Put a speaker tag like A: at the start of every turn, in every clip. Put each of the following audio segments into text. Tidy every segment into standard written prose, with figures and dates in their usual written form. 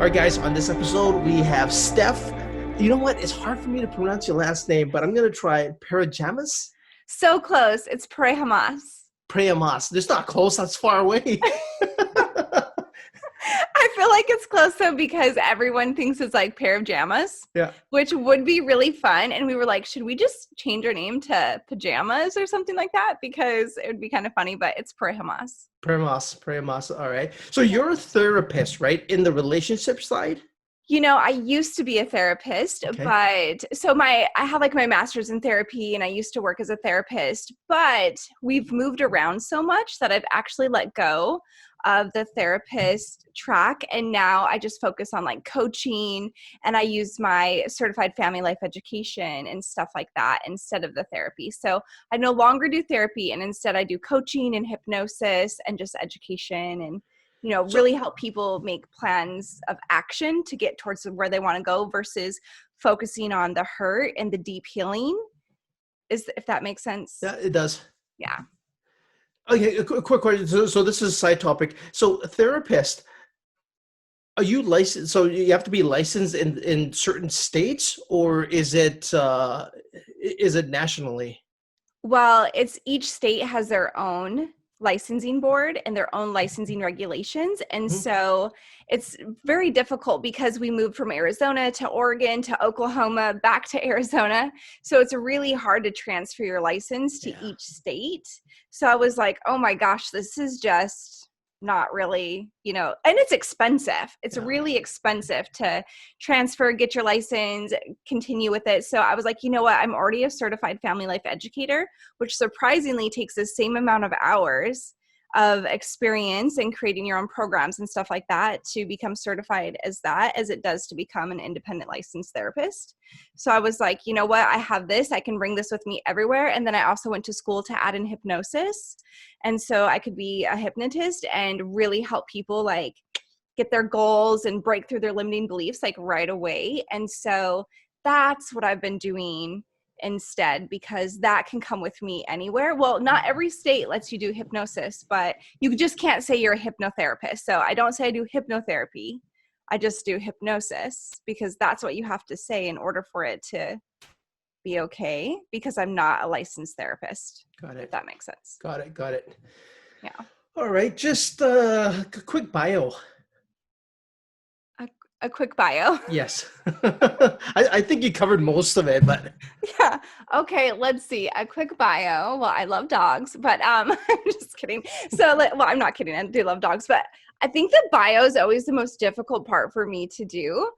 A: right, guys, on this episode, we have Steph. You know what? It's hard for me to pronounce your last name, but I'm going to try Parejamaas?
B: So close. It's Parejamaas.
A: Parejamaas. It's not close. That's far away.
B: I feel like it's close though because everyone thinks it's like pair of jammas,
A: Yeah.
B: which would be really fun. And we were like, should we just change our name to pajamas or something like that? Because it would be kind of funny, but it's Parejamaas.
A: Parejamaas. All right. So you're a therapist, right? In the relationship side?
B: You know, I used to be a therapist,
A: Okay.
B: but I have like my master's in therapy and I used to work as a therapist, but we've moved around so much that I've actually let go of the therapist track. And now I just focus on like coaching and I use my certified family life education and stuff like that instead of the therapy. So I no longer do therapy and instead I do coaching and hypnosis and just education and
A: So,
B: really help people make plans of action to get towards where they want to go versus focusing on the hurt and the deep healing, if that makes sense.
A: yeah, it does.
B: Yeah.
A: Okay, a quick question. So this is a side topic. So a therapist, are you licensed? So you have to be licensed in certain states, or is it nationally?
B: Well, it's each state has their own licensing board and their own licensing regulations. And
A: Mhm.
B: so it's very difficult because we moved from Arizona to Oregon to Oklahoma back to Arizona. So it's really hard to transfer your license to
A: Yeah.
B: each state. So I was like, oh my gosh, this is just not really, and it's expensive. It's
A: Yeah.
B: really expensive to transfer, get your license, continue with it. So I was like, you know what? I'm already a certified family life educator, which surprisingly takes the same amount of hours of experience and creating your own programs and stuff like that to become certified as that as it does to become an independent licensed therapist. So I was like, you know what? I have this. I can bring this with me everywhere. And then I also went to school to add in hypnosis. And so I could be a hypnotist and really help people like get their goals and break through their limiting beliefs like right away. And so that's what I've been doing instead because that can come with me anywhere. Well, not every state lets you do hypnosis, but you just can't say you're a hypnotherapist. So I don't say I do hypnotherapy. I just do hypnosis because that's what you have to say in order for it to be okay because I'm not a licensed therapist.
A: Got
B: If
A: it.
B: that makes sense.
A: Got it.
B: Yeah.
A: All right, just quick bio.
B: A quick bio.
A: Yes. I think you covered most of it, but
B: Yeah. Okay. Let's see. A quick bio. Well, I love dogs, but I'm just kidding. Well, I'm not kidding. I do love dogs, but I think the bio is always the most difficult part for me to do.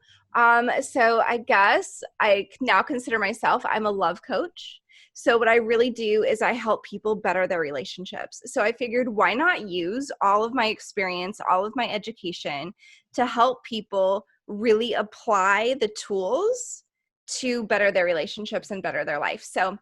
B: So I guess I now consider myself, I'm a love coach. So what I really do is I help people better their relationships. So I figured why not use all of my experience, all of my education to help people really apply the tools to better their relationships and better their life. So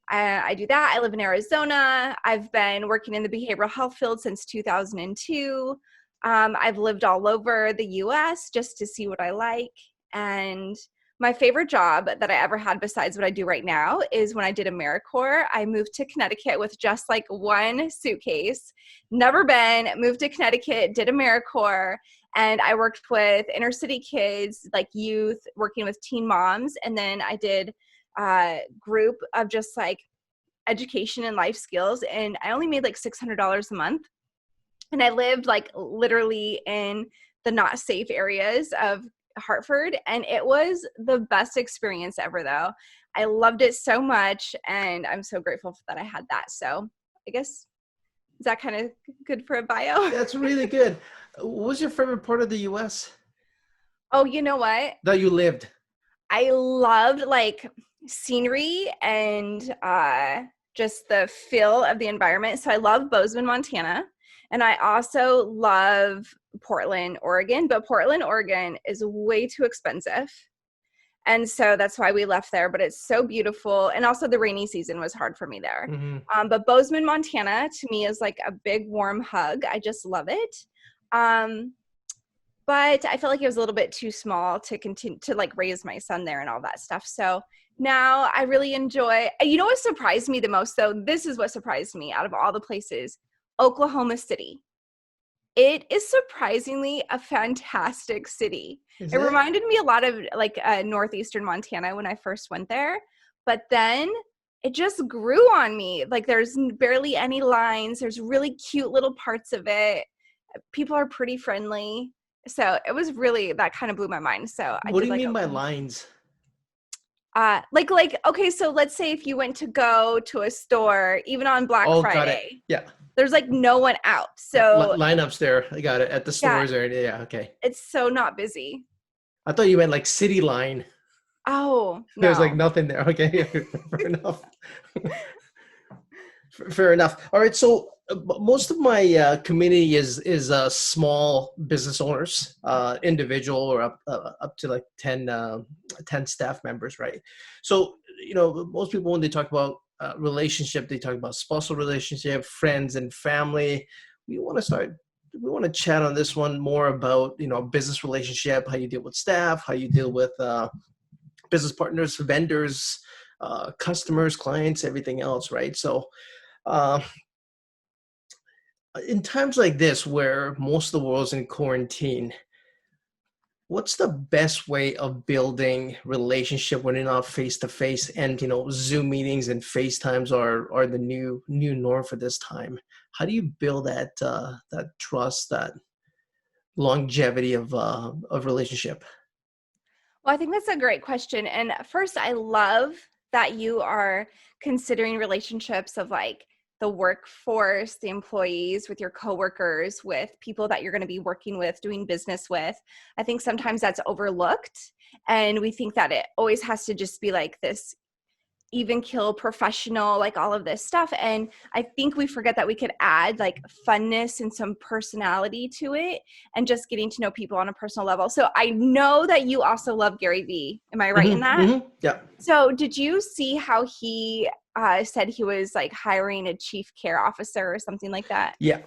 B: I do that. I live in Arizona. I've been working in the behavioral health field since 2002. I've lived all over the US just to see what I like. And my favorite job that I ever had besides what I do right now is when I did AmeriCorps. I moved to Connecticut with just like one suitcase, never been, moved to Connecticut, did AmeriCorps, and I worked with inner city kids, like youth, working with teen moms. And then I did a group of just like education and life skills. And I only made like $600 a month. And I lived like literally in the not safe areas of Hartford. And it was the best experience ever, though. I loved it so much. And I'm so grateful that I had that. So I guess, is that kind of good for a bio?
A: that's really good. What was your favorite part of the US
B: Oh, you know what?
A: that you lived?
B: I loved like scenery and just the feel of the environment. So I love Bozeman, Montana. And I also love Portland, Oregon. But Portland, Oregon is way too expensive. And so that's why we left there. But it's so beautiful. And also the rainy season was hard for me there.
A: Hmm.
B: But Bozeman, Montana to me is like a big warm hug. I just love it. But I felt like it was a little bit too small to continue to like raise my son there and all that stuff. So now I really enjoy, what surprised me the most though? This is what surprised me out of all the places, Oklahoma City. It is surprisingly a fantastic city.
A: Is
B: It
A: it?
B: reminded me a lot of like northeastern Montana when I first went there, but then it just grew on me. Like there's barely any lines. There's really cute little parts of it. People are pretty friendly. So it was really, that kind of blew my mind. So I
A: What do
B: did
A: you
B: like,
A: mean by
B: okay.
A: lines?
B: Okay, so let's say if you went to go to a store, even on Black
A: Oh, got it.
B: Friday,
A: Yeah.
B: there's like no one out.
A: Yeah.
B: So
A: Lineups there. I got it. At the
B: yeah,
A: stores or yeah, okay.
B: it's so not busy.
A: I thought you meant like city line.
B: Oh,
A: There's like
B: no.
A: nothing there. Okay. Fair enough. Fair enough. All right. So most of my community is small business owners, individual or up to like 10 staff members, right? So most people when they talk about relationship, they talk about spousal relationship, friends, and family. We want to start. We want to chat on this one more about business relationship, how you deal with staff, how you deal with business partners, vendors, customers, clients, everything else, right? So. Uh, in times like this where most of the world's in quarantine, what's the best way of building relationship when you're not face to face, and Zoom meetings and FaceTimes are the new norm for this time? How do you build that trust, that longevity of relationship?
B: Well, I think that's a great question. And first, I love that you are considering relationships of like the workforce, the employees, with your coworkers, with people that you're going to be working with, doing business with. I think sometimes that's overlooked. And we think that it always has to just be like this even kill professional, like all of this stuff. And I think we forget that we could add like funness and some personality to it and just getting to know people on a personal level. So I know that you also love Gary Vee. Am I right in that?
A: Yeah.
B: So did you see how he said he was like hiring a chief care officer or something like that?
A: Yeah.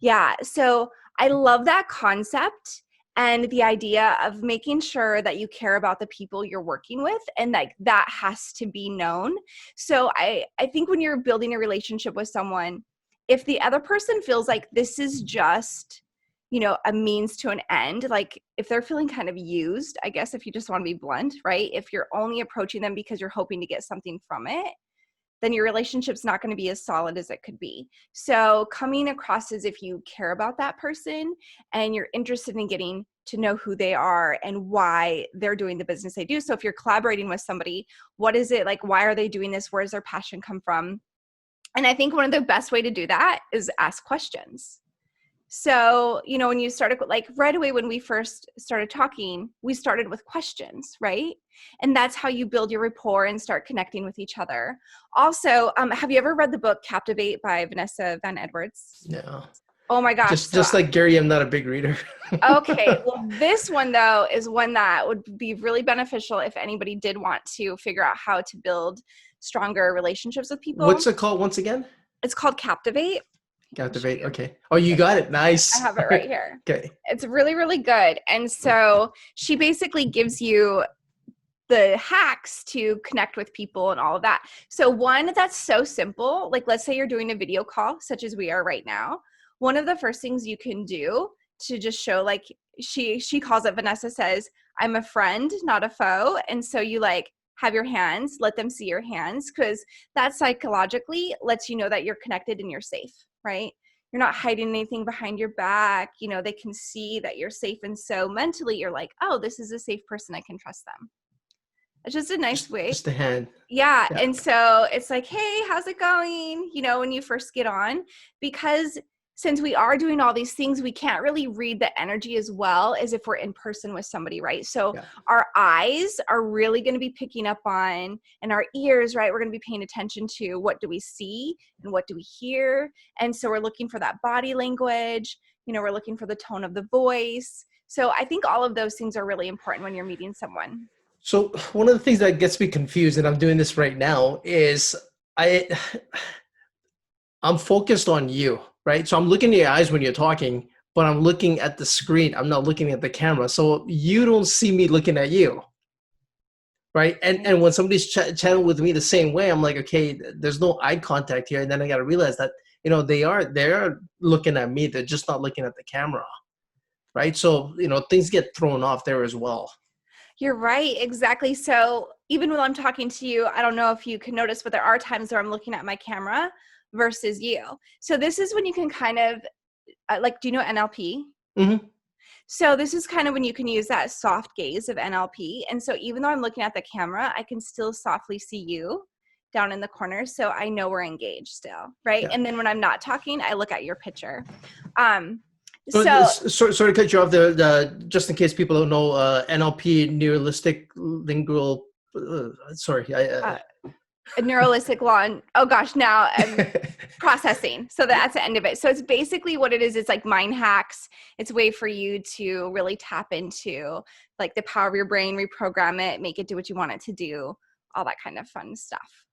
B: Yeah. So I love that concept and the idea of making sure that you care about the people you're working with, and like that has to be known. So I think when you're building a relationship with someone, if the other person feels like this is just, a means to an end, like if they're feeling kind of used, I guess, if you just want to be blunt, right? If you're only approaching them because you're hoping to get something from it, then your relationship's not going to be as solid as it could be. So coming across as if you care about that person and you're interested in getting to know who they are and why they're doing the business they do. So if you're collaborating with somebody, what is it like? Why are they doing this? Where does their passion come from? And I think one of the best way to do that is ask questions. So, when you started, like right away when we first started talking, we started with questions, right? And that's how you build your rapport and start connecting with each other. Also, have you ever read the book Captivate by Vanessa Van Edwards?
A: Yeah.
B: Oh my gosh.
A: Just like Gary, I'm not a big reader.
B: Okay. Well, this one though is one that would be really beneficial if anybody did want to figure out how to build stronger relationships with people.
A: What's it called once again?
B: It's called Captivate. I'll show
A: Captivate.
B: you.
A: Okay. Oh, you got it.
B: I
A: Nice.
B: have it right here.
A: Okay.
B: It's really, really good. And so she basically gives you the hacks to connect with people and all of that. So one that's so simple, like let's say you're doing a video call, such as we are right now. One of the first things you can do to just show, like she calls it, Vanessa says, I'm a friend, not a foe. And so you like have your hands, let them see your hands, because that psychologically lets you know that you're connected and you're safe, right? You're not hiding anything behind your back. They can see that you're safe. And so mentally you're like, oh, this is a safe person. I can trust them. It's just a nice way.
A: Just a hand.
B: Yeah.
A: Yeah.
B: And so it's like, hey, how's it going? When you first get on, because since we are doing all these things, we can't really read the energy as well as if we're in person with somebody, right? So
A: Yeah.
B: our eyes are really going to be picking up on, and our ears, right? We're going to be paying attention to what do we see and what do we hear. And so we're looking for that body language, we're looking for the tone of the voice. So I think all of those things are really important when you're meeting someone.
A: So one of the things that gets me confused, and I'm doing this right now, is I'm focused on you, right? So I'm looking at your eyes when you're talking, but I'm looking at the screen. I'm not looking at the camera. So you don't see me looking at you, right? And when somebody's chatting with me the same way, I'm like, okay, there's no eye contact here. And then I got to realize that they're looking at me. They're just not looking at the camera, right? So, things get thrown off there as well.
B: You're right. Exactly. So even when I'm talking to you, I don't know if you can notice, but there are times where I'm looking at my camera versus you. So this is when you can kind of do you know NLP?
A: Mm-hmm.
B: So this is kind of when you can use that soft gaze of NLP. And so even though I'm looking at the camera, I can still softly see you down in the corner. So I know we're engaged still, right?
A: Yeah.
B: And then when I'm not talking, I look at your picture.
A: Sorry to cut you off there. Just in case people don't know, NLP, neuralistic lingual.
B: A neuralistic law. Oh gosh, now I'm processing. So that's the end of it. So it's basically what it is. It's like mind hacks. It's a way for you to really tap into like the power of your brain, reprogram it, make it do what you want it to do, all that kind of fun stuff.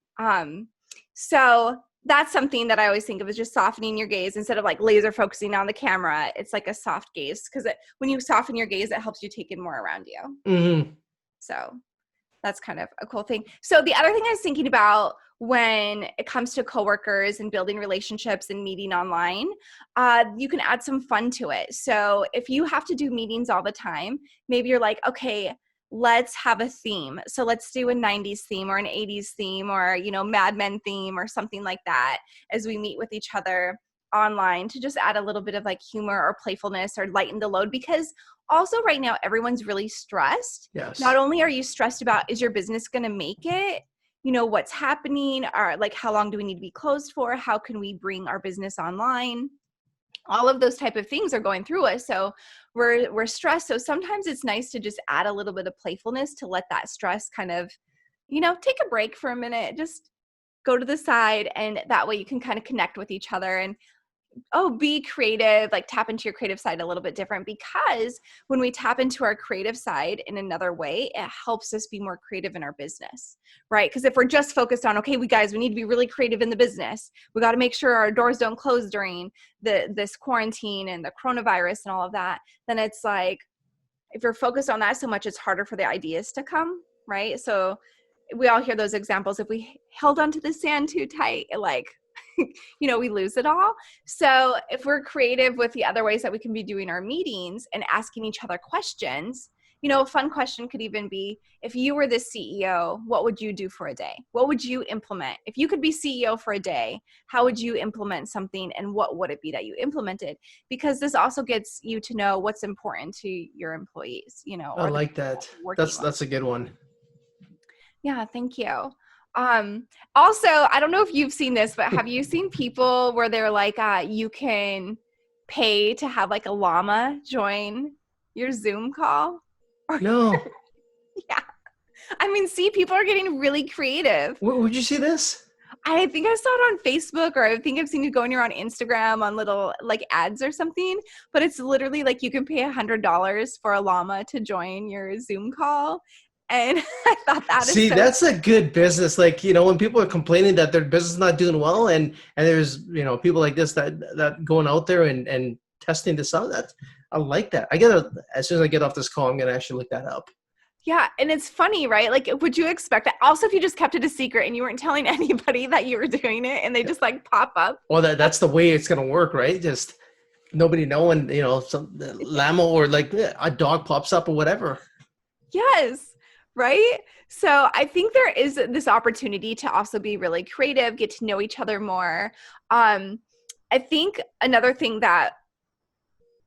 B: So that's something that I always think of as just softening your gaze instead of like laser focusing on the camera. It's like a soft gaze because when you soften your gaze, it helps you take in more around you.
A: Mm-hmm.
B: So that's kind of a cool thing. So the other thing I was thinking about when it comes to coworkers and building relationships and meeting online, you can add some fun to it. So if you have to do meetings all the time, maybe you're like, okay, let's have a theme. So let's do a 90s theme or an 80s theme or, Mad Men theme or something like that as we meet with each other online to just add a little bit of like humor or playfulness or lighten the load because also right now everyone's really stressed.
A: Yes.
B: Not only are you stressed about is your business going to make it, what's happening, or like how long do we need to be closed for? How can we bring our business online? All of those type of things are going through us. So we're stressed. So sometimes it's nice to just add a little bit of playfulness to let that stress kind of, take a break for a minute, just go to the side. And that way you can kind of connect with each other and be creative, like tap into your creative side a little bit different because when we tap into our creative side in another way, it helps us be more creative in our business, right? Because if we're just focused on, okay, we need to be really creative in the business. We got to make sure our doors don't close during this quarantine and the coronavirus and all of that. Then it's like, if you're focused on that so much, it's harder for the ideas to come, right? So we all hear those examples. If we held onto the sand too tight, we lose it all. So if we're creative with the other ways that we can be doing our meetings and asking each other questions, a fun question could even be, if you were the CEO, what would you do for a day? What would you implement? If you could be CEO for a day, how would you implement something and what would it be that you implemented? Because this also gets you to know what's important to your employees,
A: I like that. That's a good one.
B: Yeah, thank you. Also, I don't know if you've seen this, but have you seen people where they're like, you can pay to have like a llama join your Zoom call?
A: No.
B: Yeah. I mean, people are getting really creative.
A: Would you see this?
B: I think I saw it on Facebook, or I think I've seen it going around Instagram on little like ads or something, but it's literally like you can pay $100 for a llama to join your Zoom call. And I thought
A: that's a good business. Like, when people are complaining that their business is not doing well and there's, people like this that going out there and testing this out, I like that. As soon as I get off this call, I'm going to actually look that up.
B: Yeah. And it's funny, right? Like, would you expect that? Also, if you just kept it a secret and you weren't telling anybody that you were doing it and they just like pop up.
A: Well, that's the way it's going to work, right? Just nobody knowing, some llama or like a dog pops up or whatever.
B: Yes. Right? So I think there is this opportunity to also be really creative, get to know each other more. I think another thing that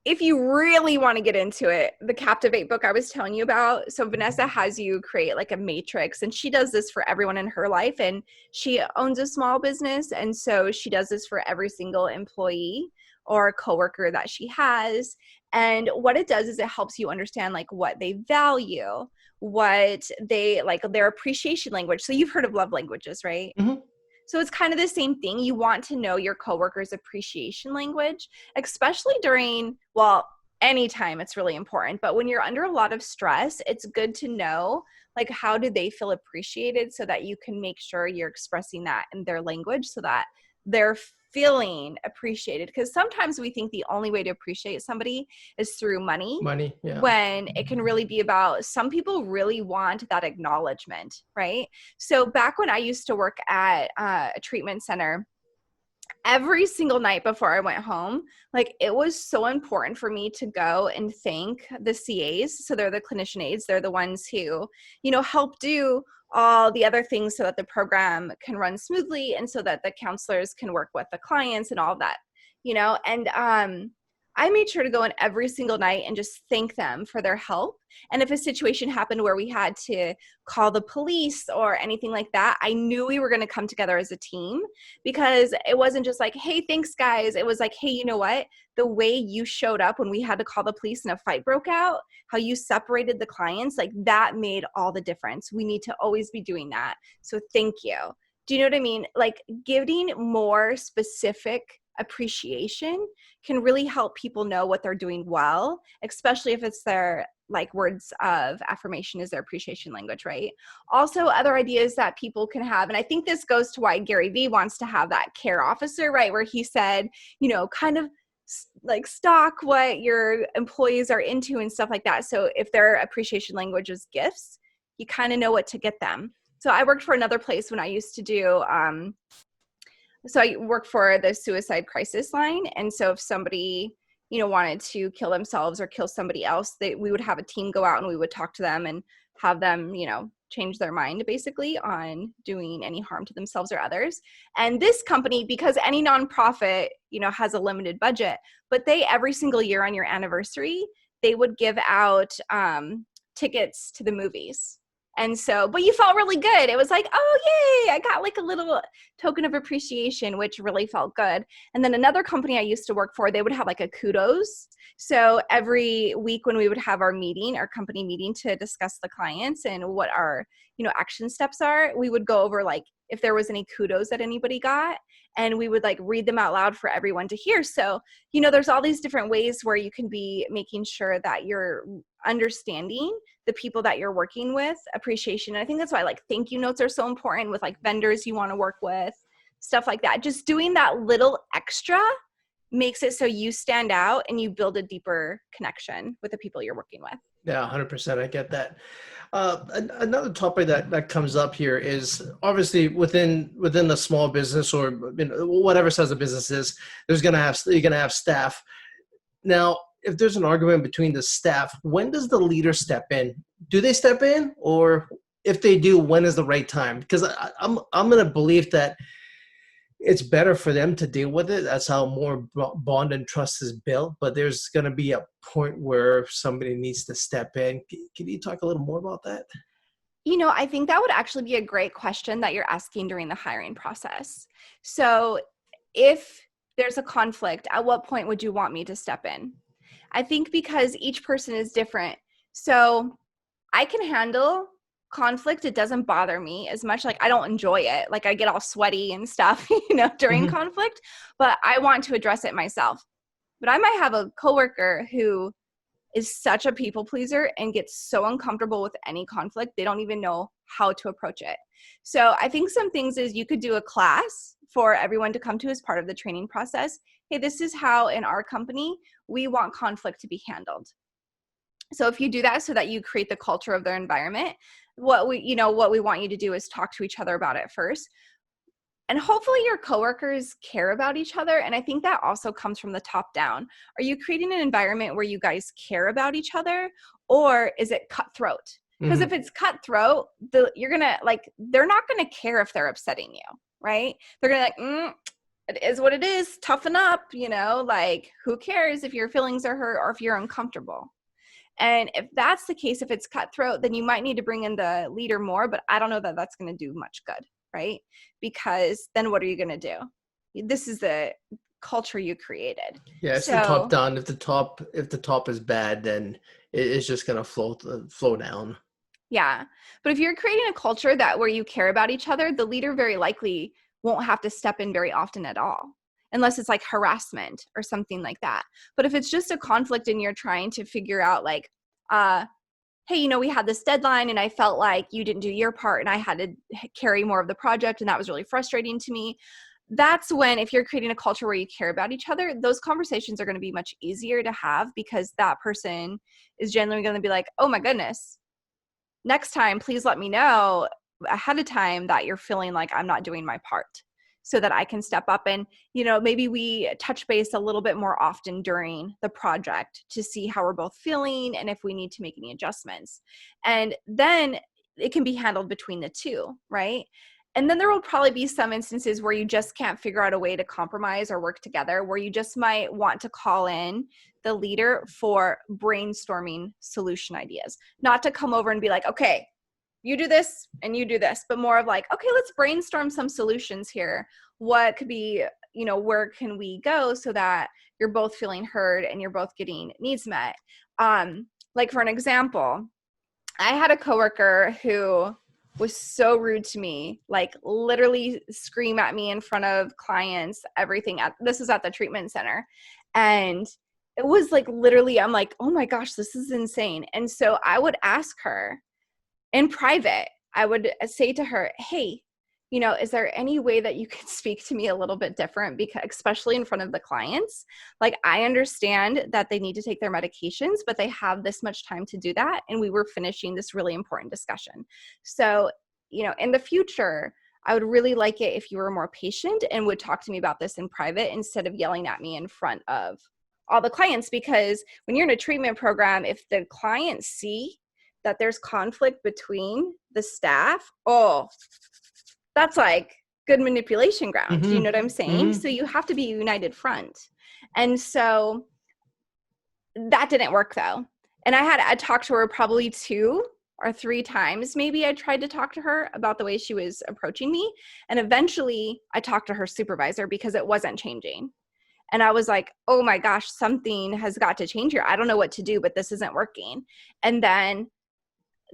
B: if you really want to get into it, the Captivate book I was telling you about, so Vanessa has you create like a matrix, and she does this for everyone in her life, and she owns a small business, and so she does this for every single employee or coworker that she has. And what it does is it helps you understand like what they value, what they like, their appreciation language. So you've heard of love languages, right?
A: Mm-hmm.
B: So it's kind of the same thing. You want to know your coworkers' appreciation language, especially during, anytime it's really important. But when you're under a lot of stress, it's good to know, like, how do they feel appreciated so that you can make sure you're expressing that in their language so that they're feeling appreciated. Because sometimes we think the only way to appreciate somebody is through money.
A: Yeah.
B: When it can really be about, some people really want that acknowledgement, right? So back when I used to work at a treatment center, every single night before I went home, like it was so important for me to go and thank the CAs. So they're the clinician aides. They're the ones who, help do all the other things so that the program can run smoothly and so that the counselors can work with the clients and all of that, and I made sure to go in every single night and just thank them for their help. And if a situation happened where we had to call the police or anything like that, I knew we were going to come together as a team, because it wasn't just like, hey, thanks guys. It was like, hey, you know what? The way you showed up when we had to call the police and a fight broke out, how you separated the clients, like that made all the difference. We need to always be doing that. So thank you. Do you know what I mean? Like giving more specific appreciation can really help people know what they're doing well, especially if it's their like words of affirmation is their appreciation language, right? Also, other ideas that people can have, and I think this goes to why Gary Vee wants to have that care officer, right? Where he said, kind of like stock what your employees are into and stuff like that. So if their appreciation language is gifts, you kind of know what to get them. So I worked for another place when I used to do so I work for the suicide crisis line. And so if somebody, wanted to kill themselves or kill somebody else, we would have a team go out and we would talk to them and have them, change their mind basically on doing any harm to themselves or others. And this company, because any nonprofit, has a limited budget, but they every single year on your anniversary, they would give out tickets to the movies. And so, but you felt really good. It was like, oh, yay, I got like a little token of appreciation, which really felt good. And then another company I used to work for, they would have like a kudos. So every week when we would have our meeting, our company meeting to discuss the clients and what our, action steps are, we would go over like if there was any kudos that anybody got, and we would like read them out loud for everyone to hear. So, there's all these different ways where you can be making sure that you're understanding the people that you're working with, appreciation. And I think that's why like thank you notes are so important with like vendors you want to work with, stuff like that. Just doing that little extra makes it so you stand out and you build a deeper connection with the people you're working with.
A: Yeah, 100%. I get that. Another topic that comes up here is obviously within a small business or whatever size the business is, you're gonna have staff. Now, if there's an argument between the staff, when does the leader step in? Do they step in, or if they do, when is the right time? Because I'm gonna believe that it's better for them to deal with it. That's how more bond and trust is built. But there's going to be a point where somebody needs to step in. Can you talk a little more about that?
B: I think that would actually be a great question that you're asking during the hiring process. So if there's a conflict, at what point would you want me to step in? I think because each person is different. So I can handle conflict. It doesn't bother me as much. Like I don't enjoy it. Like I get all sweaty and stuff, during conflict, but I want to address it myself. But I might have a coworker who is such a people pleaser and gets so uncomfortable with any conflict, they don't even know how to approach it. So I think some things is you could do a class for everyone to come to as part of the training process. Hey, this is how in our company, we want conflict to be handled. So if you do that so that you create the culture of their environment, what we want you to do is talk to each other about it first. And hopefully your coworkers care about each other. And I think that also comes from the top down. Are you creating an environment where you guys care about each other, or is it cutthroat? Because if it's cutthroat, they're not going to care if they're upsetting you, right? They're going to like, it is what it is. Toughen up, like who cares if your feelings are hurt or if you're uncomfortable? And if that's the case, if it's cutthroat, then you might need to bring in the leader more, but I don't know that that's going to do much good, right? Because then what are you going to do? This is the culture you created.
A: Yeah, it's the top down. If the top is bad, then it's just going to flow down.
B: Yeah. But if you're creating a culture where you care about each other, the leader very likely won't have to step in very often at all, unless it's like harassment or something like that. But if it's just a conflict and you're trying to figure out like, hey, we had this deadline and I felt like you didn't do your part and I had to carry more of the project and that was really frustrating to me. That's when, if you're creating a culture where you care about each other, those conversations are going to be much easier to have, because that person is generally going to be like, oh my goodness, next time, please let me know ahead of time that you're feeling like I'm not doing my part. so that I can step up and, maybe we touch base a little bit more often during the project to see how we're both feeling and if we need to make any adjustments. And then it can be handled between the two, right? And then there will probably be some instances where you just can't figure out a way to compromise or work together, where you just might want to call in the leader for brainstorming solution ideas, not to come over and be like, okay, you do this and you do this, but more of like, okay, let's brainstorm some solutions here. What could be, where can we go so that you're both feeling heard and you're both getting needs met? Like for an example, I had a coworker who was so rude to me, like literally scream at me in front of clients, everything. This is at the treatment center. And it was like, literally, I'm like, oh my gosh, this is insane. And so I would ask her in private, I would say to her, hey, is there any way that you could speak to me a little bit different? Because especially in front of the clients, like I understand that they need to take their medications, but they have this much time to do that. And we were finishing this really important discussion. So, in the future, I would really like it if you were more patient and would talk to me about this in private instead of yelling at me in front of all the clients. Because when you're in a treatment program, if the clients see that there's conflict between the staff, that's like good manipulation ground.
A: Mm-hmm.
B: You know what I'm saying?
A: Mm-hmm.
B: So you have to be a united front. And so that didn't work though. And I talked to her probably 2 or 3 times. Maybe I tried to talk to her about the way she was approaching me. And eventually I talked to her supervisor because it wasn't changing. And I was like, oh my gosh, something has got to change here. I don't know what to do, but this isn't working. And then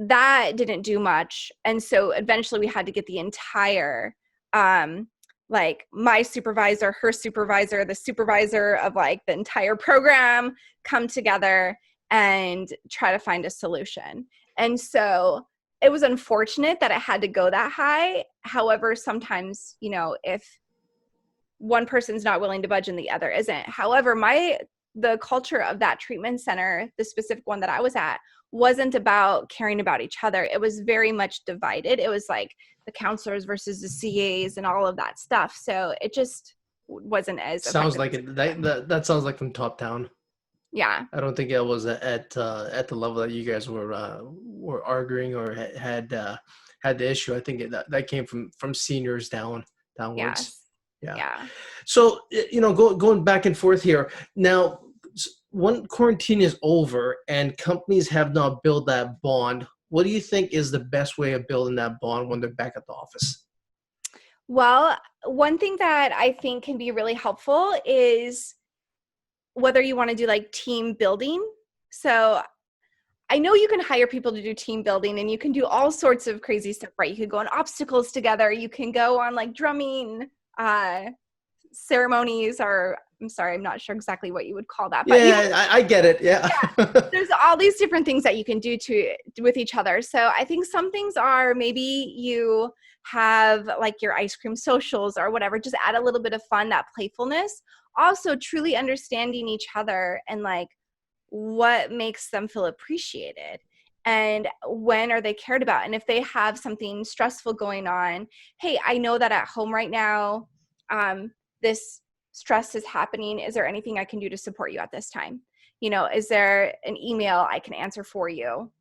B: that didn't do much. And so eventually we had to get the entire, like my supervisor, her supervisor, the supervisor of like the entire program come together and try to find a solution. And so it was unfortunate that it had to go that high. However, sometimes, if one person's not willing to budge and the other isn't. However, the culture of that treatment center, the specific one that I was at, wasn't about caring about each other. It was very much divided. It was like the counselors versus the CAs and all of that stuff. So it just wasn't as
A: Sounds like
B: effective.
A: that sounds like from top down.
B: Yeah.
A: I don't think it was at the level that you guys were arguing or had the issue. I think that came from seniors downwards.
B: Yes.
A: Yeah.
B: Yeah.
A: So, going back and forth here. Now, when quarantine is over and companies have not built that bond, what do you think is the best way of building that bond when they're back at the office?
B: Well, one thing that I think can be really helpful is whether you want to do like team building. So I know you can hire people to do team building and you can do all sorts of crazy stuff, right? You could go on obstacles together. You can go on like drumming ceremonies, or I'm sorry, I'm not sure exactly what you would call that. But
A: I get it. Yeah.
B: There's all these different things that you can do with each other. So I think some things are maybe you have like your ice cream socials or whatever, just add a little bit of fun, that playfulness. Also truly understanding each other and like what makes them feel appreciated and when are they cared about. And if they have something stressful going on, hey, I know that at home right now, this stress is happening. Is there anything I can do to support you at this time? Is there an email I can answer for you?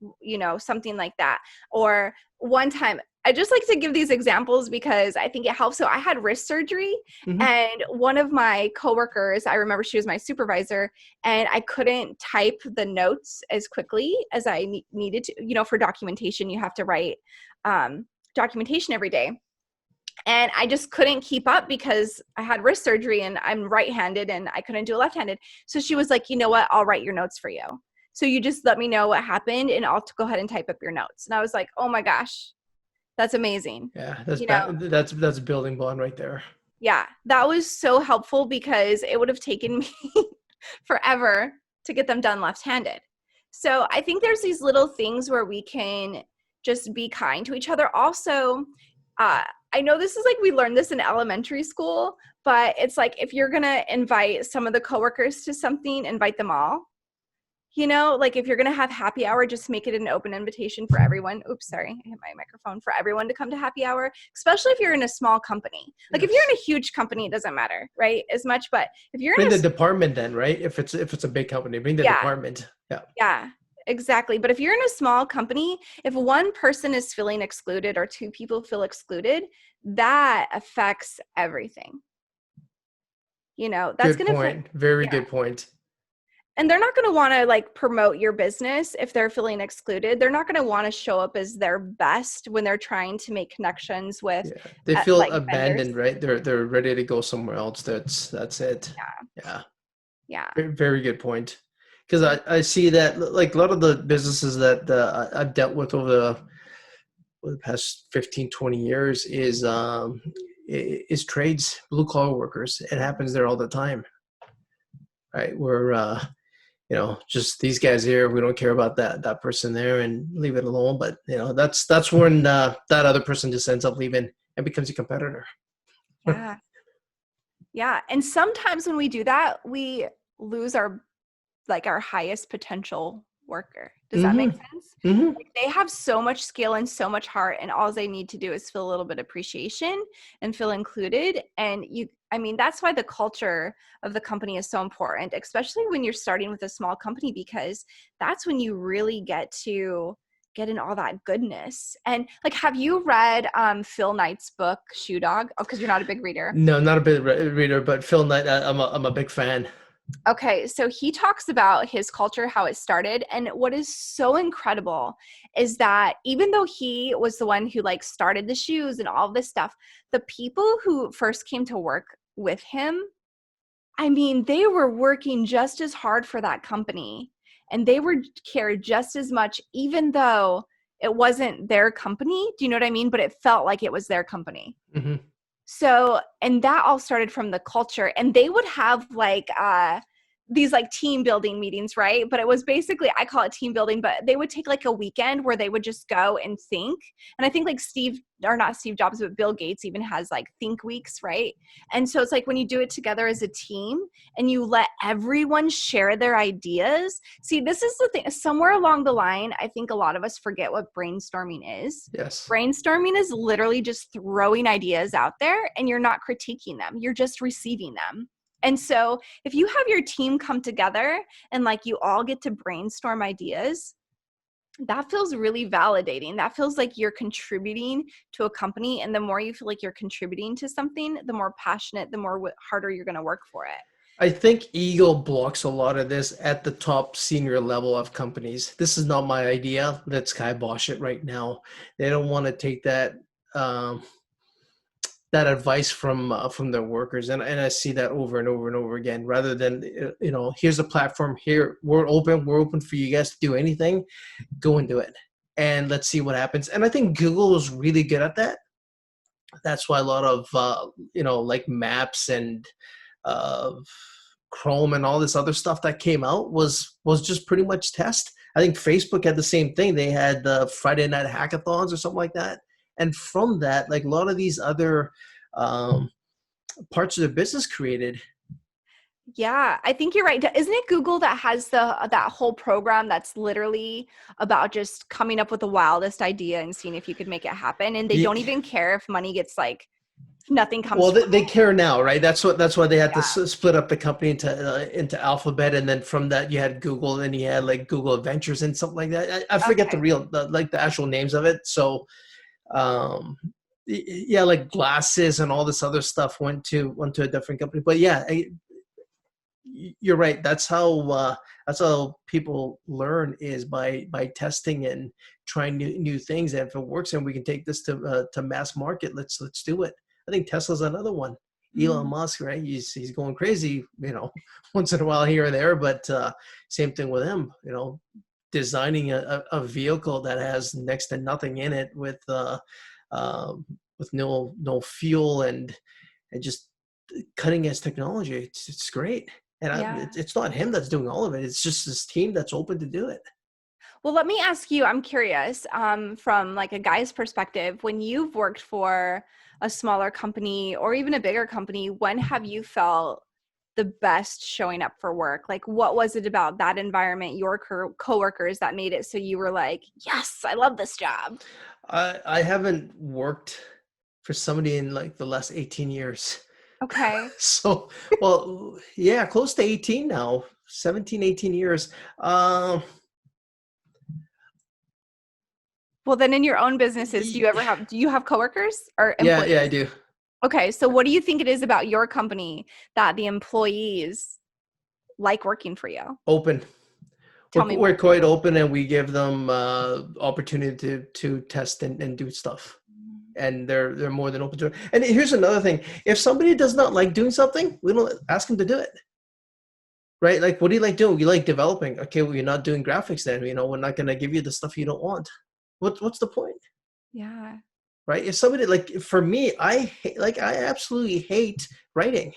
B: Something like that. Or one time, I just like to give these examples because I think it helps. So I had wrist surgery,
A: Mm-hmm.
B: and one of my coworkers, I remember she was my supervisor, and I couldn't type the notes as quickly as I needed to. For documentation, you have to write documentation every day. And I just couldn't keep up because I had wrist surgery and I'm right-handed and I couldn't do it left-handed. So she was like, you know what, I'll write your notes for you. So you just let me know what happened and I'll go ahead and type up your notes. And I was like, oh my gosh, that's amazing.
A: Yeah, that's building bond right there.
B: Yeah, that was so helpful because it would have taken me forever to get them done left-handed. So I think there's these little things where we can just be kind to each other. Also, I know this is like we learned this in elementary school, but it's like if you're going to invite some of the coworkers to something, invite them all. You know, like if you're going to have happy hour, just make it an open invitation for everyone. Oops, sorry, I hit my microphone, for everyone to come to happy hour, especially if you're in a small company. Like if you're in
A: Yes.
B: a huge company, it doesn't matter, right? As much, but if you're in
A: Bring
B: a,
A: the department then, right? If it's a big company, bring the
B: yeah,
A: department. Yeah.
B: yeah, exactly. But if you're in a small company, if one person is feeling excluded or two people feel excluded, that affects everything. You know, that's
A: Good
B: going to affect,
A: point. Very
B: yeah.
A: good point.
B: And they're not going to want to like promote your business if they're feeling excluded. They're not going to want to show up as their best when they're trying to make connections with
A: Yeah. They feel
B: like vendors.
A: abandoned, right? They're ready to go somewhere else. That's it. Yeah.
B: Yeah.
A: Very good point. Because I see that like a lot of the businesses that I've dealt with over the past 15, 20 years is trades, blue collar workers. It happens there all the time, right? Where just these guys here, we don't care about that person there and leave it alone. But that's when that other person just ends up leaving and becomes a competitor.
B: Yeah. Yeah. And sometimes when we do that, we lose our highest potential worker. Does that make
A: Mm-hmm.
B: sense?
A: Mm-hmm.
B: Like they have so much skill and so much heart, and all they need to do is feel a little bit of appreciation and feel included. And that's why the culture of the company is so important, especially when you're starting with a small company, because that's when you really get to get in all that goodness. And like, have you read Phil Knight's book, Shoe Dog? Oh, because you're not a big reader.
A: No, not a big reader, but Phil Knight, I'm a big fan.
B: Okay, so he talks about his culture, how it started, and what is so incredible is that even though he was the one who like started the shoes and all of this stuff, the people who first came to work with him, I mean, they were working just as hard for that company and they were cared just as much, even though it wasn't their company. Do you know what I mean? But it felt like it was their company.
A: Mm-hmm.
B: So, and that all started from the culture, and they would have like these like team building meetings, right? But it was basically, I call it team building, but they would take like a weekend where they would just go and think. And I think like not Steve Jobs, but Bill Gates even has like think weeks, right? And so it's like when you do it together as a team and you let everyone share their ideas. See, this is the thing. Somewhere along the line, I think a lot of us forget what brainstorming is.
A: Yes.
B: Brainstorming is literally just throwing ideas out there and you're not critiquing them. You're just receiving them. And so if you have your team come together and like you all get to brainstorm ideas, that feels really validating. That feels like you're contributing to a company. And the more you feel like you're contributing to something, the more passionate, the more harder you're going to work for it.
A: I think ego blocks a lot of this at the top senior level of companies. This is not my idea. Let's kibosh it right now. They don't want to take um, that advice from their workers, and I see that over and over and over again. Rather than here's a platform here, we're open for you guys to do anything, go and do it, and let's see what happens. And I think Google was really good at that. That's why a lot of like Maps and uh, Chrome and all this other stuff that came out was just pretty much test. I think Facebook had the same thing. They had the Friday night hackathons or something like that. And from that, like a lot of these other um, parts of the business created.
B: Yeah, I think you're right. Isn't it Google that has that whole program that's literally about just coming up with the wildest idea and seeing if you could make it happen? And they don't even care if money gets like nothing comes
A: Well,
B: from
A: they
B: it.
A: care now, right? That's why they had to
B: Yeah.
A: split up the company into Alphabet, and then from that you had Google, and you had like Google Adventures and something like that. I forget
B: Okay.
A: the actual names of it. So um yeah, like glasses and all this other stuff went to a different company. But yeah, you're right. That's how people learn, is by testing and trying new things. And if it works and we can take this to mass market, let's do it. I think Tesla's another one. Elon
B: Mm.
A: Musk, right? He's going crazy, once in a while here or there. But same thing with him. Designing a vehicle that has next to nothing in it, with no fuel and just cutting edge technology. It's great. And
B: Yeah.
A: it's not him that's doing all of it. It's just his team that's open to do it.
B: Well, let me ask you, I'm curious, from like a guy's perspective, when you've worked for a smaller company or even a bigger company, when have you felt the best showing up for work? Like, what was it about that environment, your coworkers, that made it so you were like, yes, I love this job?
A: I haven't worked for somebody in like the last 18 years.
B: Okay.
A: So, well, yeah, close to 18 now, 17, 18 years. Um,
B: Well, then in your own businesses,
A: y-
B: do you have coworkers or
A: yeah, I
B: employees?
A: do.
B: Okay. So what do you think it is about your company that the employees like working for you?
A: Open.
B: Tell me
A: We're
B: more.
A: quite open, and we give them opportunity to test and do stuff. And they're more than open to it. And here's another thing: if somebody does not like doing something, we don't ask them to do it. Right? Like, what do you like doing? You like developing. Okay, well, you're not doing graphics then. We're not going to give you the stuff you don't want. What's the point?
B: Yeah.
A: Right? If somebody, like, for me, I absolutely hate writing.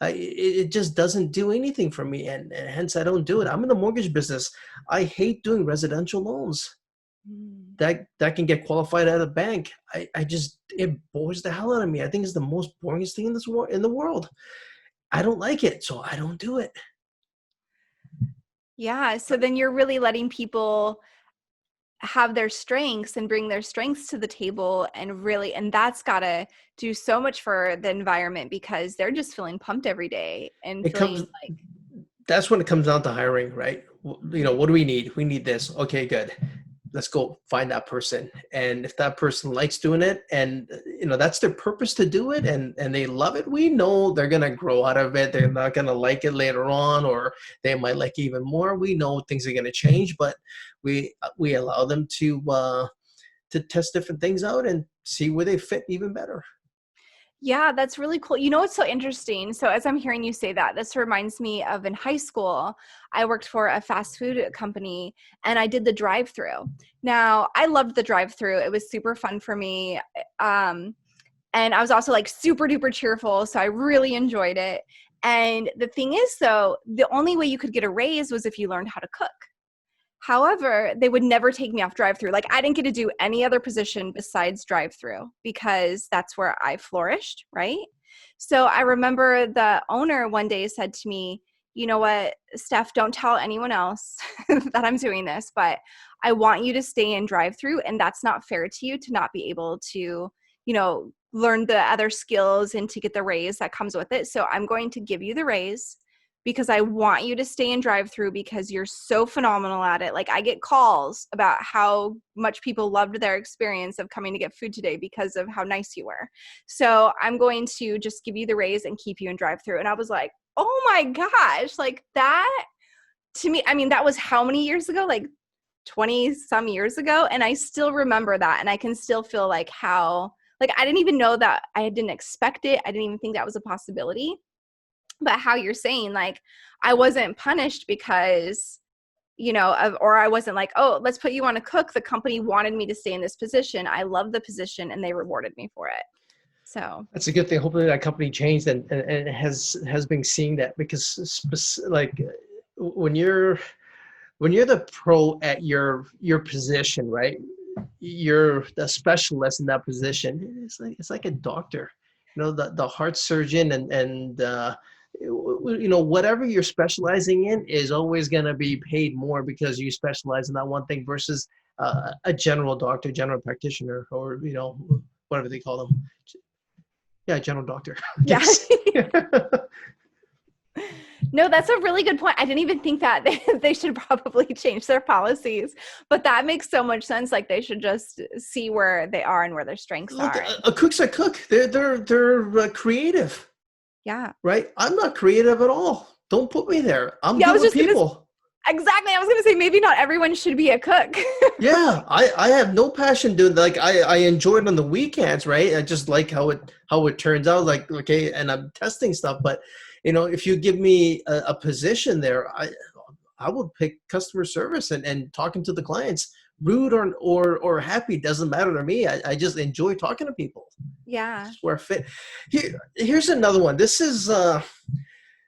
A: It just doesn't do anything for me, and hence I don't do it. I'm in the mortgage business. I hate doing residential loans.
B: Mm.
A: That can get qualified at a bank. I just, it bores the hell out of me. I think it's the most boringest thing in the world. I don't like it, so I don't do it.
B: Yeah. So then you're really letting people have their strengths and bring their strengths to the table, and that's got to do so much for the environment because they're just feeling pumped every day and
A: It
B: feeling
A: comes
B: like,
A: That's when it comes down to hiring, right? What do we need? We need this. Okay, good. Let's go find that person. And if that person likes doing it, and that's their purpose to do it, and they love it, we know they're gonna grow out of it. They're not gonna like it later on, or they might like even more. We know things are gonna change, but we allow them to test different things out and see where they fit even better.
B: yeah, that's really cool. You know what's so interesting? So as I'm hearing you say that, this reminds me of in high school, I worked for a fast food company and I did the drive-through. Now, I loved the drive-through. It was super fun for me. And I was also like super duper cheerful, so I really enjoyed it. And the thing is though, the only way you could get a raise was if you learned how to cook. However, they would never take me off drive-through. Like I didn't get to do any other position besides drive-through because that's where I flourished, right? So I remember the owner one day said to me, "You know what, Steph, don't tell anyone else that I'm doing this, but I want you to stay in drive-through, and that's not fair to you to not be able to, learn the other skills and to get the raise that comes with it. So I'm going to give you the raise because I want you to stay in drive-through because you're so phenomenal at it. Like I get calls about how much people loved their experience of coming to get food today because of how nice you were. So I'm going to just give you the raise and keep you in drive-through." And I was like, oh my gosh, like that to me, I mean, that was how many years ago? Like 20 some years ago. And I still remember that. And I can still feel like how, like, I didn't even know that. I didn't expect it. I didn't even think that was a possibility. But how you're saying, like, I wasn't punished because, or I wasn't like, oh, let's put you on a cook. The company wanted me to stay in this position. I love the position and they rewarded me for it. So,
A: That's a good thing. Hopefully that company changed and has been seeing that, because when you're the pro at your position, right? You're the specialist in that position. It's like a doctor, the heart surgeon, and whatever you're specializing in is always going to be paid more because you specialize in that one thing versus a general doctor, general practitioner, or whatever they call them. Yeah, general doctor, I
B: yeah.
A: guess.
B: No, that's a really good point. I didn't even think that they should probably change their policies, but that makes so much sense. Like they should just see where they are and where their strengths
A: Look,
B: are.
A: a cook's a cook. They're creative,
B: Yeah.
A: right? I'm not creative at all. Don't put me there. I'm
B: Yeah, I
A: good
B: was
A: with
B: just going to
A: people.
B: exactly. I was going to say maybe not everyone should be a cook.
A: Yeah, I have no passion doing that. Like I enjoy it on the weekends, right? I just like how it turns out. Like, okay, and I'm testing stuff, but if you give me a position there, I would pick customer service and talking to the clients. Rude or happy doesn't matter to me. I just enjoy talking to people.
B: Yeah.
A: It's where I fit. Here's another one. This is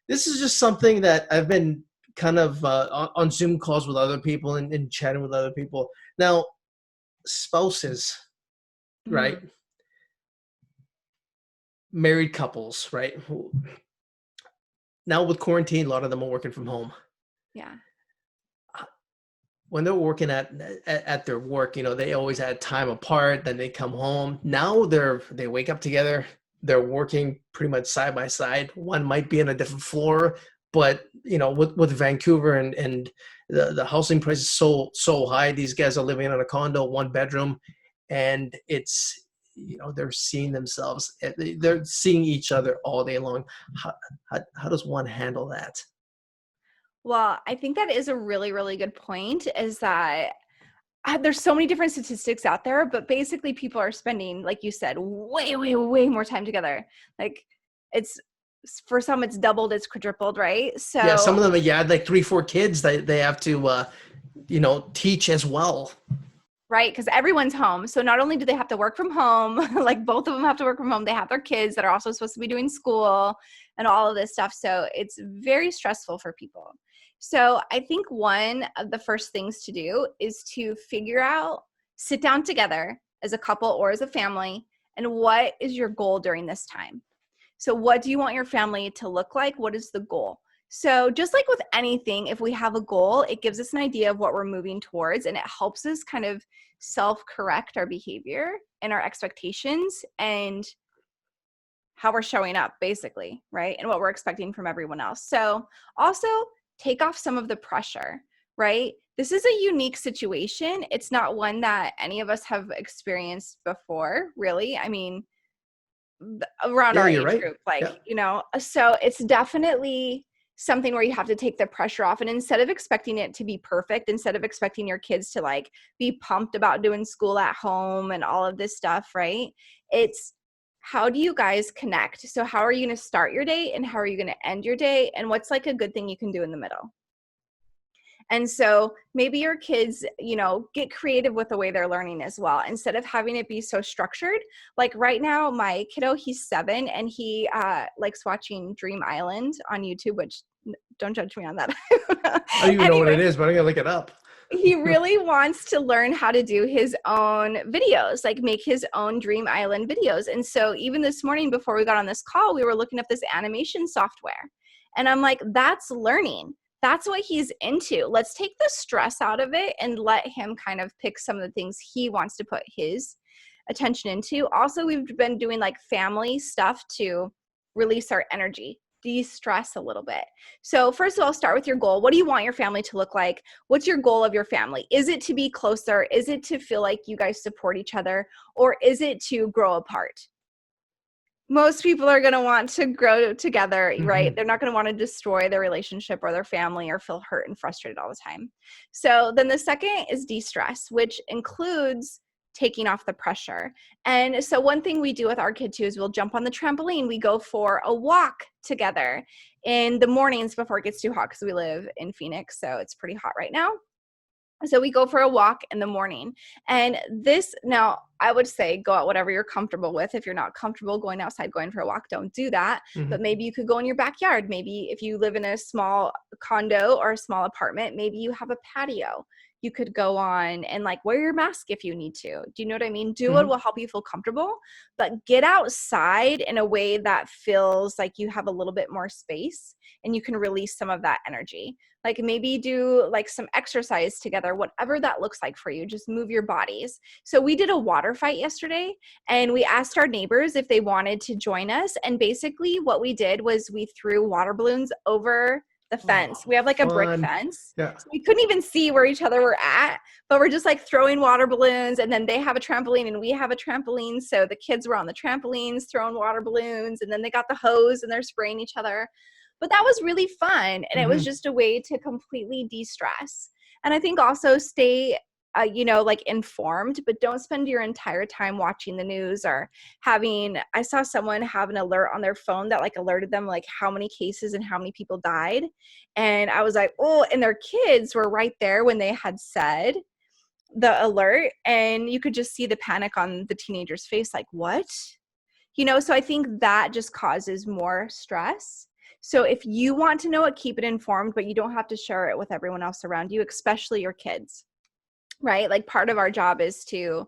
A: just something that I've been kind of on Zoom calls with other people and chatting with other people. Now, spouses, right?
B: Mm.
A: Married couples, right? now with quarantine, a lot of them are working from home.
B: Yeah.
A: When they're working at their work, they always had time apart. Then they come home. Now they wake up together. They're working pretty much side by side. One might be on a different floor, but with Vancouver and the housing price is so high. These guys are living in a condo, 1 bedroom, and it's they're seeing themselves. They're seeing each other all day long. How does one handle that?
B: Well, I think that is a really, really good point, is that there's so many different statistics out there, but basically people are spending, like you said, way, way, way more time together. Like it's, for some it's doubled, it's quadrupled, right?
A: Yeah,
B: So,
A: some of them, like 3, 4 kids they have to, teach as well.
B: right, because everyone's home. So not only do they have to work from home, like both of them have to work from home, they have their kids that are also supposed to be doing school and all of this stuff. So it's very stressful for people. So I think one of the first things to do is to figure out, sit down together as a couple or as a family, and what is your goal during this time? So what do you want your family to look like? What is the goal? So just like with anything, if we have a goal, it gives us an idea of what we're moving towards, and it helps us kind of self-correct our behavior and our expectations and how we're showing up, basically, right? And what we're expecting from everyone else. So also take off some of the pressure, right? This is a unique situation. It's not one that any of us have experienced before, really. I mean, around
A: Yeah,
B: our
A: you're
B: age
A: right.
B: group,
A: Yeah.
B: so it's definitely something where you have to take the pressure off, and instead of expecting it to be perfect, instead of expecting your kids to like be pumped about doing school at home and all of this stuff, right? It's, how do you guys connect? So how are you going to start your day, and how are you going to end your day, and what's like a good thing you can do in the middle? And so maybe your kids, get creative with the way they're learning as well. Instead of having it be so structured, like right now, my kiddo, he's 7, and he likes watching Dream Island on YouTube, which don't judge me on that.
A: I don't even know what
B: Anyway,
A: it is, but I'm gonna look it up.
B: he really wants to learn how to do his own videos, like make his own Dream Island videos. And so even this morning before we got on this call, we were looking up this animation software. And I'm like, that's learning. That's what he's into. Let's take the stress out of it and let him kind of pick some of the things he wants to put his attention into. Also, we've been doing like family stuff to release our energy, de-stress a little bit. So first of all, start with your goal. What do you want your family to look like? What's your goal of your family? Is it to be closer? Is it to feel like you guys support each other? Or is it to grow apart? Most people are going to want to grow together, right?
A: Hmm.
B: They're not going to want to destroy their relationship or their family or feel hurt and frustrated all the time. So then the second is de-stress, which includes taking off the pressure. And so one thing we do with our kid too is we'll jump on the trampoline. We go for a walk together in the mornings before it gets too hot, because we live in Phoenix, so it's pretty hot right now. So we go for a walk in the morning. And this, now I would say go out whatever you're comfortable with. If you're not comfortable going outside, going for a walk, don't do that.
A: Hmm.
B: But maybe you could go in your backyard. Maybe if you live in a small condo or a small apartment, maybe you have a patio. You could go on and like wear your mask if you need to. Do you know what I mean? Do what
A: Hmm.
B: will help you feel comfortable, but get outside in a way that feels like you have a little bit more space and you can release some of that energy. Like maybe do like some exercise together, whatever that looks like for you. Just move your bodies. So we did a water fight yesterday, and we asked our neighbors if they wanted to join us. And basically what we did was we threw water balloons over the fence.
A: Oh,
B: We have like a brick
A: fun.
B: fence.
A: Yeah.
B: So we couldn't even see where each other were at, but we're just like throwing water balloons, and then they have a trampoline and we have a trampoline. So the kids were on the trampolines throwing water balloons, and then they got the hose and they're spraying each other. But that was really fun. And it was
A: Hmm.
B: just a way to completely de-stress. And I think also stay, like informed, but don't spend your entire time watching the news or I saw someone have an alert on their phone that like alerted them like how many cases and how many people died. And I was like, oh, and their kids were right there when they had said the alert. And you could just see the panic on the teenager's face, like, what? So I think that just causes more stress. So if you want to know it, keep it informed, but you don't have to share it with everyone else around you, especially your kids, right? Like part of our job is to,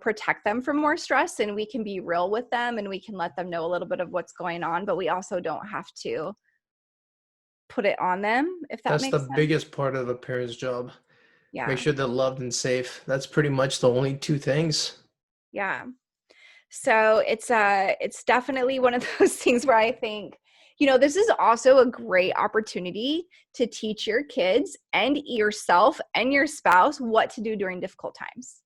B: protect them from more stress, and we can be real with them and we can let them know a little bit of what's going on, but we also don't have to put it on them, if that
A: That's the
B: makes sense.
A: biggest part of a parent's job. Make
B: Yeah.
A: sure they're loved and safe. That's pretty much the only two things.
B: Yeah. So it's definitely one of those things where I think, this is also a great opportunity to teach your kids and yourself and your spouse what to do during difficult times.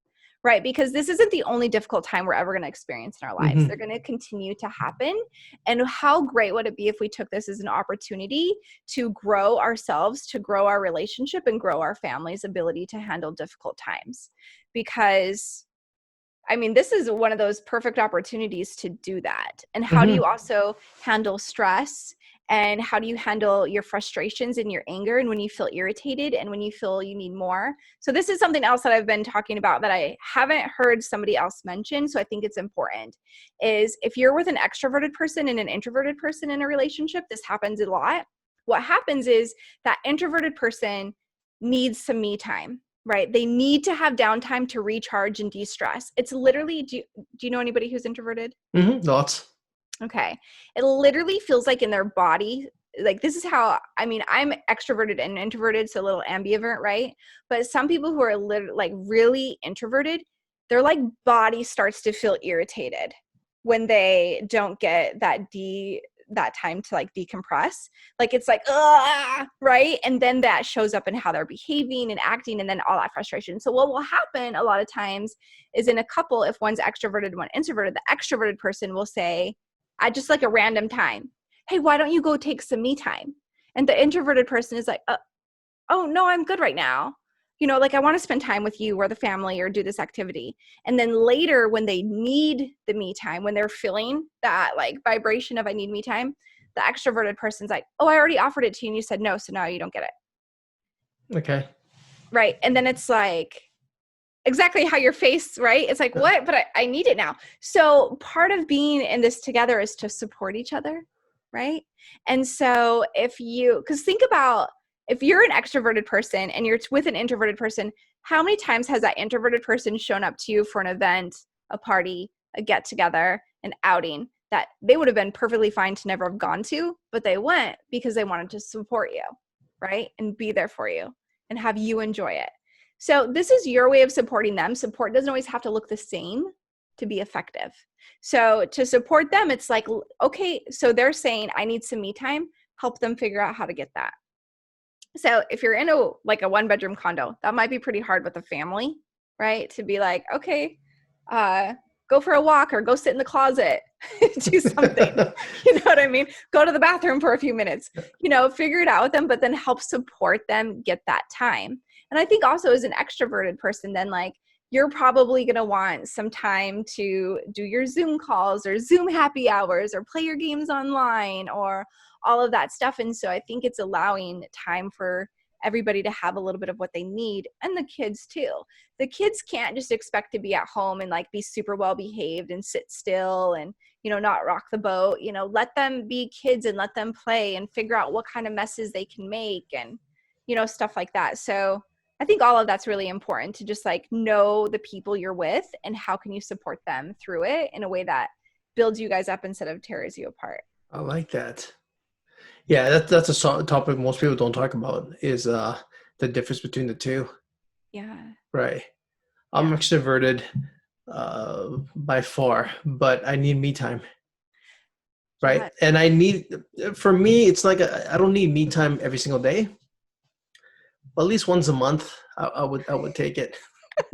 B: Right? Because this isn't the only difficult time we're ever going to experience in our lives. They're
A: Hmm.
B: going to continue to happen. And how great would it be if we took this as an opportunity to grow ourselves, to grow our relationship, and grow our family's ability to handle difficult times? Because this is one of those perfect opportunities to do that. And how do you
A: Hmm.
B: also handle stress? And how do you handle your frustrations and your anger and when you feel irritated and when you feel you need more? So this is something else that I've been talking about that I haven't heard somebody else mention. So I think it's important is if you're with an extroverted person and an introverted person in a relationship, this happens a lot. What happens is that introverted person needs some me time, right? They need to have downtime to recharge and de-stress. It's literally, do you know anybody who's introverted?
A: Hmm. Lots.
B: Okay. It literally feels like in their body, like this is how, I'm extroverted and introverted, so a little ambivert, right? But some people who are like really introverted, their like body starts to feel irritated when they don't get that time to like decompress. Like it's like, right? And then that shows up in how they're behaving and acting, and then all that frustration. So what will happen a lot of times is in a couple, if one's extroverted and one introverted, the extroverted person will say, at just like a random time, hey, why don't you go take some me time? And the introverted person is like, oh no, I'm good right now. Like I want to spend time with you or the family or do this activity. And then later when they need the me time, when they're feeling that like vibration of I need me time, the extroverted person's like, oh, I already offered it to you and you said no, so now you don't get it.
A: Okay.
B: Right. And then it's like exactly how your face, right? It's like, what? But I need it now. So part of being in this together is to support each other, right? And so because think about if you're an extroverted person and you're with an introverted person, how many times has that introverted person shown up to you for an event, a party, a get together, an outing that they would have been perfectly fine to never have gone to, but they went because they wanted to support you, right? And be there for you and have you enjoy it. So this is your way of supporting them. Support doesn't always have to look the same to be effective. So to support them, it's like, okay, so they're saying, I need some me time, help them figure out how to get that. So if you're in a 1-bedroom condo, that might be pretty hard with a family, right? To be like, okay, go for a walk or go sit in the closet, do something. You know what I mean? Go to the bathroom for a few minutes, figure it out with them, but then help support them get that time. And I think also as an extroverted person, then like you're probably going to want some time to do your Zoom calls or Zoom happy hours or play your games online or all of that stuff. And so I think it's allowing time for everybody to have a little bit of what they need, and the kids too. The kids can't just expect to be at home and like be super well behaved and sit still and not rock the boat. Let them be kids and let them play and figure out what kind of messes they can make and stuff like that. So I think all of that's really important to just like know the people you're with and how can you support them through it in a way that builds you guys up instead of tears you apart.
A: I like that. Yeah, that's a topic most people don't talk about is the difference between the two.
B: Yeah.
A: Right. I'm
B: Yeah.
A: extroverted by far, but I need me time. Right.
B: Yeah.
A: And for me, it's like I don't need me time every single day, but at least once a month, I would take it.
B: I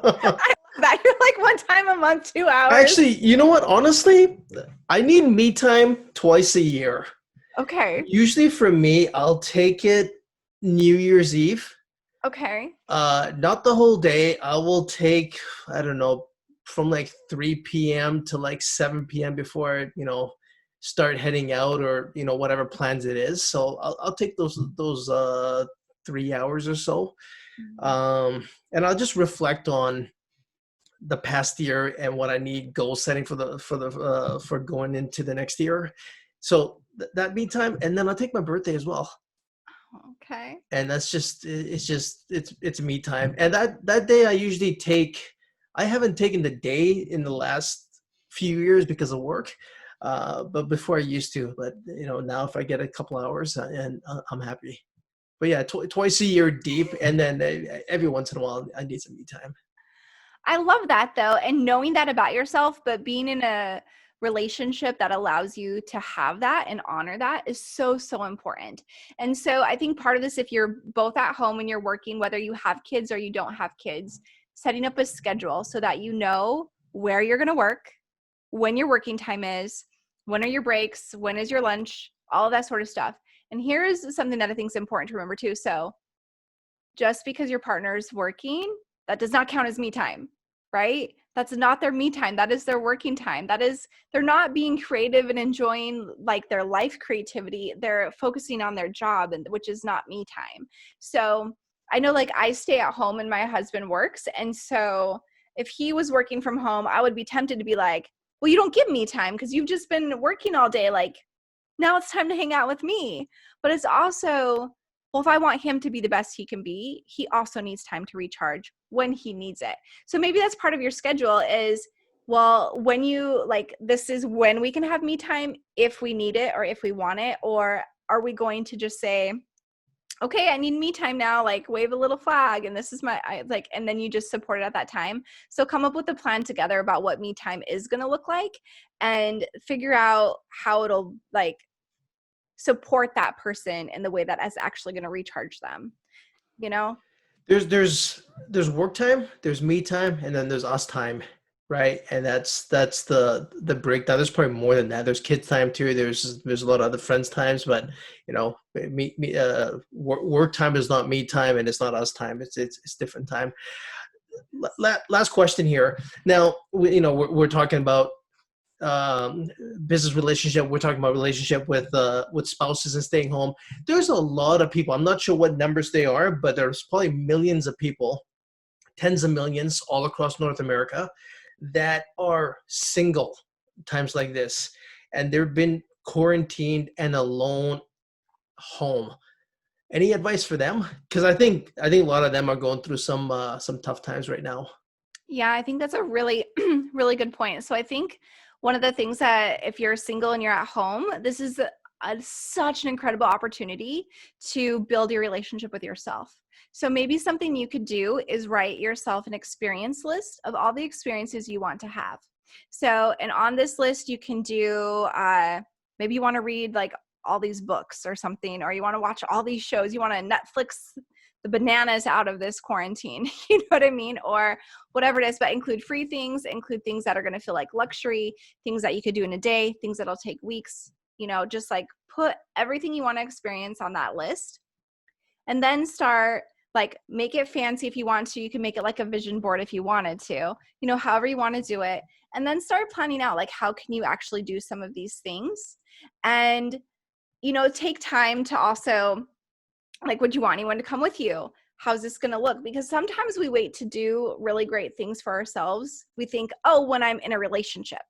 B: love that. You're like 1 time a month, 2 hours.
A: Actually, you know what? Honestly, I need me time twice a year.
B: Okay.
A: Usually for me, I'll take it New Year's Eve.
B: Okay.
A: Not the whole day. I will take, I don't know, from like 3 p.m. to like 7 p.m. before start heading out or whatever plans it is. So I'll take those 3 hours or so,
B: Mhm.
A: and I'll just reflect on the past year and what I need goal setting for going into the next year. So that me time, and then I'll take my birthday as well.
B: Okay.
A: And that's it's me time. And that day I haven't taken the day in the last few years because of work. but before I used to. But now if I get a couple hours, and I'm happy. But yeah, twice a year deep, and then every once in a while I need some me time.
B: I love that though. And knowing that about yourself, but being in a relationship that allows you to have that and honor that is so, so important. And so I think part of this, if you're both at home and you're working, whether you have kids or you don't have kids, setting up a schedule so that you know where you're going to work, when your working time is, when are your breaks, when is your lunch, all of that sort of stuff. And here's something that I think is important to remember too. So just because your partner's working, that does not count as me time, right? That's not their me time. That is their working time. That is, they're not being creative and enjoying like their life creativity. They're focusing on their job, and which is not me time. So I know like I stay at home and my husband works. And so if he was working from home, I would be tempted to be like, well, you don't give me time because you've just been working all day. Like now it's time to hang out with me. But it's also, well, if I want him to be the best he can be, he also needs time to recharge when he needs it. So maybe that's part of your schedule is, well, when you like, this is when we can have me time if we need it or if we want it, or are we going to just say, okay, I need me time now, like wave a little flag and this is and then you just support it at that time. So come up with a plan together about what me time is going to look like and figure out how it'll like support that person in the way that is actually going to recharge them, you know?
A: There's work time, there's me time, and then there's us time, right? And that's the breakdown. There's probably more than that. There's kids time too. There's a lot of other friends times, but work time is not me time, and it's not us time. It's different time. Last question here. Now we're talking about business relationship. We're talking about relationship with spouses and staying home. There's a lot of people. I'm not sure what numbers they are, but there's probably millions of people, tens of millions all across North America that are single times like this, and they've been quarantined and alone home. Any advice for them? Because I think a lot of them are going through some tough times right now.
B: Yeah, I think that's a really, really good point. So I think one of the things that if you're single and you're at home, this is such an incredible opportunity to build your relationship with yourself. So maybe something you could do is write yourself an experience list of all the experiences you want to have. So, and on this list, you can do, maybe you want to read like all these books or something, or you want to watch all these shows, you want to Netflix the bananas out of this quarantine, you know what I mean? Or whatever it is, but include free things, include things that are going to feel like luxury, things that you could do in a day, things that'll take weeks, just like put everything you want to experience on that list and then start like make it fancy if you want to. You can make it like a vision board if you wanted to, however you want to do it. And then start planning out like how can you actually do some of these things and, take time to also like, would you want anyone to come with you? How's this going to look? Because sometimes we wait to do really great things for ourselves. We think, oh, when I'm in a relationship,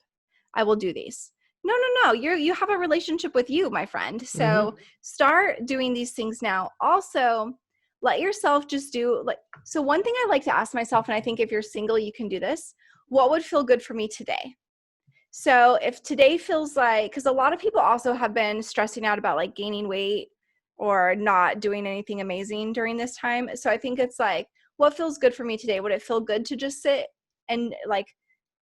B: I will do these. No. You have a relationship with you, my friend. So start doing these things now. Also, let yourself just do like, so one thing I like to ask myself, and I think if you're single, you can do this. What would feel good for me today? So if today feels like, because a lot of people also have been stressing out about like gaining weight or not doing anything amazing during this time. So I think it's like, what feels good for me today? Would it feel good to just sit and like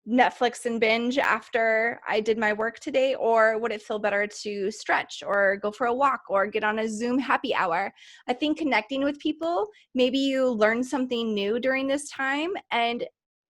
B: Netflix and binge after I did my work today? Or would it feel better to stretch or go for a walk or get on a Zoom happy hour? I think connecting with people, maybe you learn something new during this time, and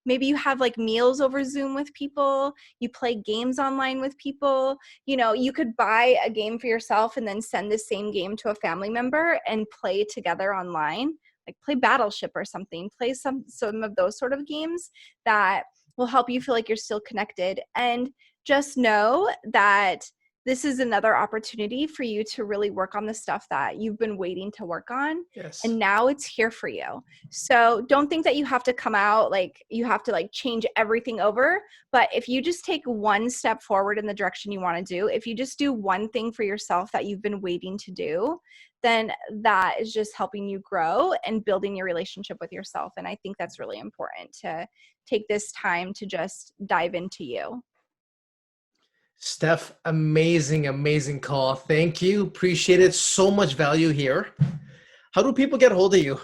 B: maybe you have like meals over Zoom with people, you play games online with people. You could buy a game for yourself and then send the same game to a family member and play together online, like play Battleship or something, play some of those sort of games that will help you feel like you're still connected. And just know that this is another opportunity for you to really work on the stuff that you've been waiting to work on.
A: Yes.
B: And now it's here for you. So don't think that you have to come out, like you have to like change everything over. But if you just take one step forward in the direction you want to do, if you just do one thing for yourself that you've been waiting to do, then that is just helping you grow and building your relationship with yourself. And I think that's really important to take this time to just dive into you.
A: Steph, amazing call. Thank you. Appreciate it. So much value here. How do people get a hold of you?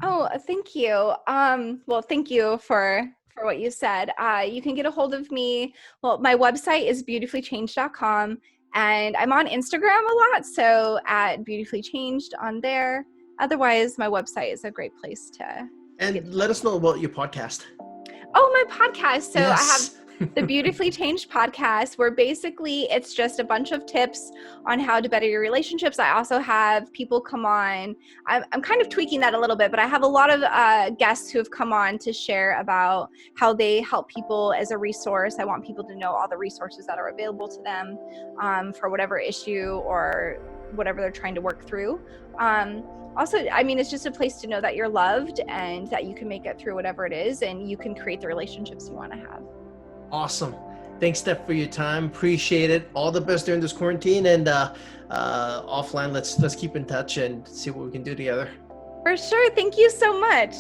B: Oh, thank you. Well, thank you for what you said. You can get a hold of me. Well, my website is beautifullychanged.com, and I'm on Instagram a lot, so at beautifullychanged on there. Otherwise, my website is a great place to get
A: And
B: to
A: let
B: find
A: us
B: me.
A: know about your podcast.
B: Oh, my podcast. So I have
A: Yes.
B: the Beautifully Changed podcast, where basically it's just a bunch of tips on how to better your relationships. I also have people come on. I'm kind of tweaking that a little bit, but I have a lot of guests who have come on to share about how they help people as a resource. I want people to know all the resources that are available to them for whatever issue or whatever they're trying to work through. Also, I mean, it's just a place to know that you're loved and that you can make it through whatever it is, and you can create the relationships you want to have.
A: Awesome. Thanks, Steph, for your time. Appreciate it. All the best during this quarantine, and offline, let's keep in touch and see what we can do together.
B: For sure. Thank you so much.